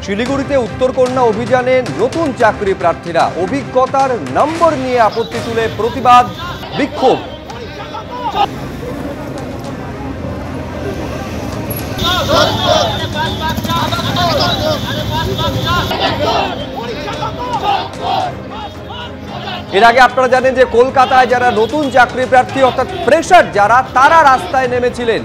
শিলিগুড়িতে উত্তরকন্যা অভিযানে নতুন চাকরি প্রার্থীরা অভিজ্ঞতার নম্বর নিয়ে আপত্তি তুলে প্রতিবাদ বিক্ষোভ। এর আগে আপনারা জানেন যে কলকাতায় যারা নতুন চাকরি প্রার্থী অর্থাৎ ফ্রেশার যারা, তারা রাস্তায় নেমেছিলেন।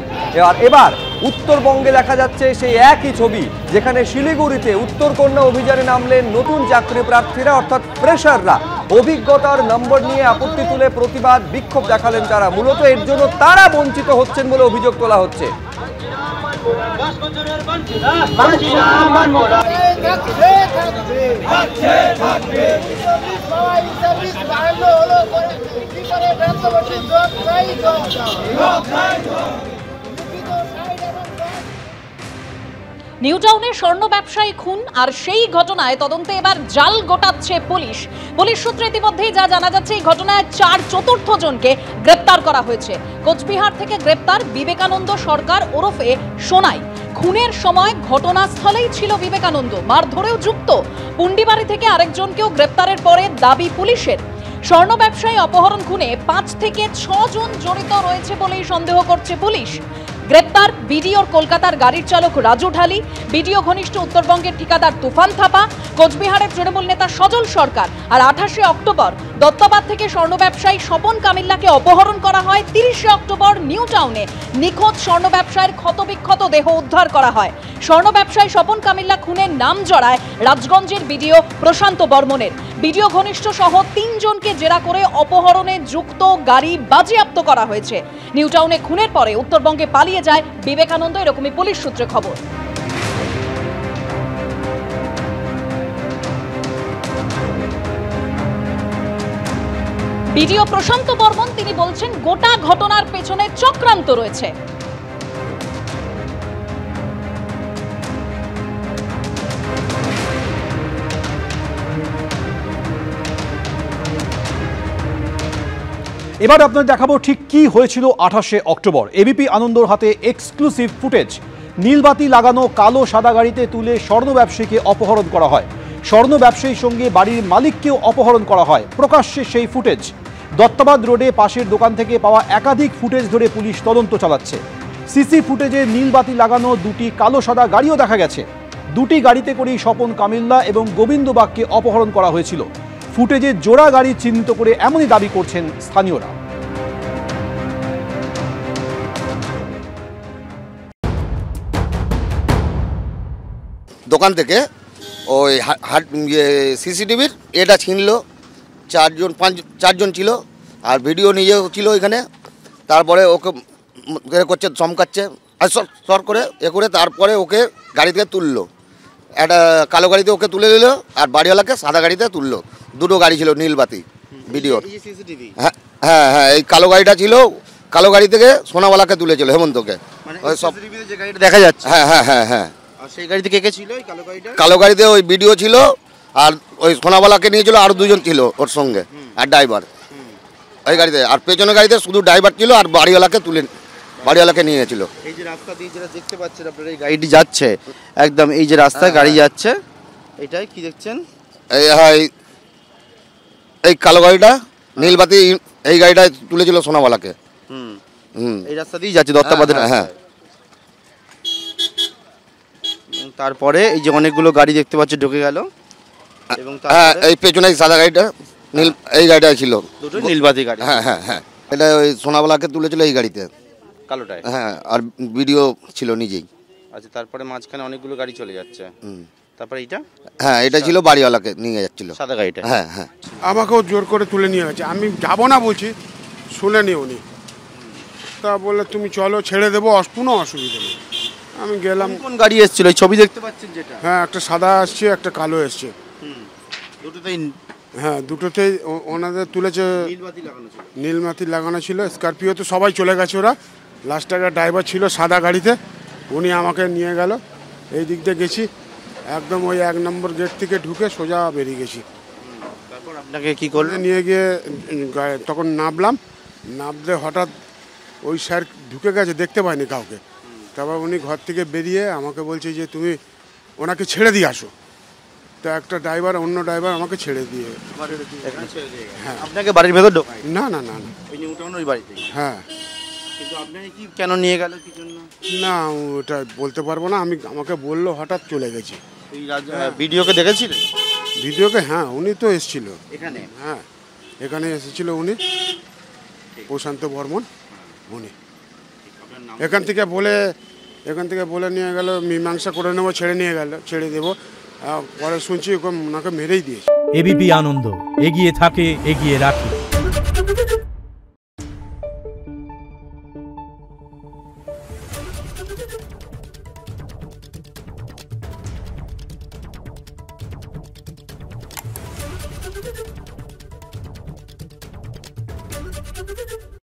এবার উত্তরবঙ্গে দেখা যাচ্ছে সেই একই ছবি, যেখানে শিলিগুড়িতে উত্তরকন্যা অভিযানে নামলেন নতুন চাকরি প্রার্থীরা অর্থাৎ ফ্রেশাররা। অভিজ্ঞতার নম্বর নিয়ে আপত্তি তুলে প্রতিবাদ বিক্ষোভ দেখালেন তারা। মূলত এর জন্য তারা বঞ্চিত হচ্ছেন বলে অভিযোগ তোলা হচ্ছে। নিউ টাউনে স্বর্ণ ব্যবসায়ী খুন আর সেই ঘটনায় তদন্তে এবার জাল গোটাচ্ছে পুলিশ। পুলিশ সূত্রে ইতিমধ্যেই যা জানা যাচ্ছে, এই ঘটনায় 4/4 জনকে গ্রেপ্তার করা হয়েছে। কোচবিহার থেকে গ্রেপ্তার বিবেকানন্দ সরকার ওরফে সোনাই। খুনের সময় ঘটনাস্থলেই ছিল বিবেকানন্দ, মারধরেও যুক্ত। পুন্ডিবাড়ি থেকে আরেকজনকেও গ্রেপ্তারের পরে দাবি পুলিশের। স্বর্ণ ব্যবসায়ী অপহরণ খুনে 5 থেকে 6 জন জড়িত রয়েছে বলেই সন্দেহ করছে পুলিশ। গ্রেপ্তার বিডিওর কলকাতার গাড়ির চালক রাজু ঢালি, বিডিও ঘনিষ্ঠ উত্তরবঙ্গের ঠিকাদার তুফান থাপা, কোচবিহারের তৃণমূল নেতা সজল সরকার। আর 28শে অক্টোবর দত্তাবাদ থেকে স্বর্ণ ব্যবসায়ী স্বপন কামিল্লাকে অপহরণ করা হয়। 30শে অক্টোবর নিউ টাউনে নিখোঁজ স্বর্ণ ব্যবসায়ীর ক্ষতবিক্ষত দেহ উদ্ধার করা হয়। স্বর্ণ ব্যবসায়ী স্বপন কামিল্লা খুনের নাম জড়ায় রাজগঞ্জের বিডিও প্রশান্ত বর্মনের। বিডিও ঘনিষ্ঠ সহ 3 জনকে জেরা করে অপহরণে যুক্ত গাড়ি বাজেয়াপ্ত করা হয়েছে। নিউ টাউনে খুনের পরে উত্তরবঙ্গে পালিয়ে যায় বিবেকানন্দ, এরকমই পুলিশ সূত্রে খবর। বিডিও প্রশান্ত বর্মন তিনি বলছেন, গোটা ঘটনার পেছনে চক্রান্ত রয়েছে। এবার আপনাদের দেখাবো ঠিক কি হয়েছিল 28শে অক্টোবর। এবিপি আনন্দর হাতে এক্সক্লুসিভ ফুটেজ। নীলবাতি লাগানো কালো সাদা গাড়িতে তুলে স্বর্ণ ব্যবসায়ীকে অপহরণ করা হয়। স্বর্ণ ব্যবসায়ীর সঙ্গে বাড়ির মালিককেও অপহরণ করা হয়। প্রকাশ্যে সেই ফুটেজ। দত্তাবাদ রোডে পাশের দোকান থেকে পাওয়া একাধিক ফুটেজ ধরে পুলিশ তদন্ত চালাচ্ছে। সিসি ফুটেজে নীলবাতি লাগানো 2টি কালো সাদা গাড়িও দেখা গেছে। 2টি গাড়িতে করেই স্বপন কামিল্লা এবং গোবিন্দ বাগকে অপহরণ করা হয়েছিল। ফুটেজে জোড়া গাড়ি চিহ্নিত করে এমনই দাবি করছেন স্থানীয়রা। দোকান থেকে ওই সিসিটিভির এটা ছিনল, 4 জন ছিল, আর ভিডিও নিজেও ছিল এখানে। তারপরে ওকে করছে, চমকাচ্ছে আর সর করে করে তারপরে ওকে গাড়ি থেকে তুললো। একটা কালো গাড়িতে ওকে তুলে দিল আর বাড়িওয়ালাকে সাদা গাড়িতে তুললো। 2টো গাড়ি ছিল নীলবাতি ভিডিওর। হ্যাঁ হ্যাঁ হ্যাঁ, এই কালো গাড়িটা ছিল। কালো গাড়ি থেকে সোনাওয়ালাকে তুলেছিল, হেমন্তকে। দেখা যাচ্ছে। হ্যাঁ হ্যাঁ হ্যাঁ হ্যাঁ। সেই গাড়িতে কে কে ছিল? কালো গাড়িতে ওই ভিডিও ছিল, আর ওই সোনাওয়ালাকে নিয়েছিল, আরো 2 জন ছিল ওর সঙ্গে, আর ড্রাইভার ওই গাড়িতে। আর পেছনের গাড়িতে শুধু ড্রাইভার ছিল, আর বাড়িওয়ালাকে নিয়েছিল। এই যে রাস্তা দিয়ে যেটা দেখতে পাচ্ছেন আপনারা, এই গাড়িটি যাচ্ছে একদম, এই যে রাস্তায় গাড়ি যাচ্ছে, এটাই কি দেখছেন? এই কালো গাড়িটা নীলবাতি, এই গাড়িটা তুলেছিল সোনাওয়ালাকে। এই রাস্তা দিয়ে যাচ্ছে দত্তাবাদের। হ্যাঁ। তারপরে এই যে অনেকগুলো গাড়ি দেখতে পাচ্ছি ঢুকে গেল, এবং হ্যাঁ এই পেছনে সাদা গাড়িটা এই গাড়িটা ছিল, 2টো নীলবাতি গাড়ি। হ্যাঁ হ্যাঁ হ্যাঁ, এটা ওই সোনাওয়ালাকে তুলেছিল এই গাড়িতে, কালোটায়। হ্যাঁ, আর ভিডিও ছিল নিজেই। আচ্ছা, তারপরে মাঝখানে অনেকগুলো গাড়ি চলে যাচ্ছে। তারপরে এইটা, হ্যাঁ এটা ছিল বাড়িওয়ালাকে নিয়ে যাচ্ছিল, সাদা গাড়িটা। হ্যাঁ হ্যাঁ। আমাকেও জোর করে তুলে নিয়ে গেছে। আমি যাবো না বলছি, শুনেনি উনি। তা বললে তুমি চলো, ছেড়ে দেবো, কোনো অসুবিধা নেই। আমি গেলাম। কোন গাড়ি এসেছিল? এই ছবি দেখতে পাচ্ছেন যেটা? হ্যাঁ, একটা সাদা আসছে, একটা কালো এসছে। দুটোতেই? হ্যাঁ, দুটোতেই ওনাদের তুলেছে। নীলবাতি লাগানো ছিল। স্করপিও তো সবাই চলে গেছে ওরা। লাস্টে একটা ড্রাইভার ছিল সাদা গাড়িতে, উনি আমাকে নিয়ে গেল। এই দিক দিয়ে গেছি, একদম ওই 1 নম্বর গেট থেকে ঢুকে সোজা বেরিয়ে গেছি। তারপর আপনাকে কি করলেন? নিয়ে গিয়ে তখন নামলে হঠাৎ ওই স্যার ঢুকে গেছে, দেখতে পাইনি কাউকে। তারপর উনি ঘর থেকে বেরিয়ে আমাকে বলছে যে তুমি ওনাকে ছেড়ে দিয়ে আসো। তো একটা ড্রাইভার, অন্য ড্রাইভার আমাকে ছেড়ে দিয়ে, হ্যাঁ। আপনাকে বাড়ির ভেতর ঢোকায়? না না না না, ওই নিউ টাউন ওই বাড়িতে। হ্যাঁ। কিন্তু আপনাকে কি কেন নিয়ে গেল, কি জন্য? না ওটা বলতে পারবো না, আমাকে বললো হঠাৎ চলে গেছি। এই ভিডিওকে দেখেছিলেন? ভিডিওকে, হ্যাঁ, উনি তো এসেছিল এখানে? হ্যাঁ, এখানে এসেছিল উনি, প্রশান্ত বর্মন। উনি এখান থেকে বলে নিয়ে গেল, মীমাংসা করে নেবো, ছেড়ে দেবো। পরে শুনছি ওনাকে মেরেই দিয়েছে। এবিপি আনন্দ, এগিয়ে থাকে, এগিয়ে রাখে। Thank you.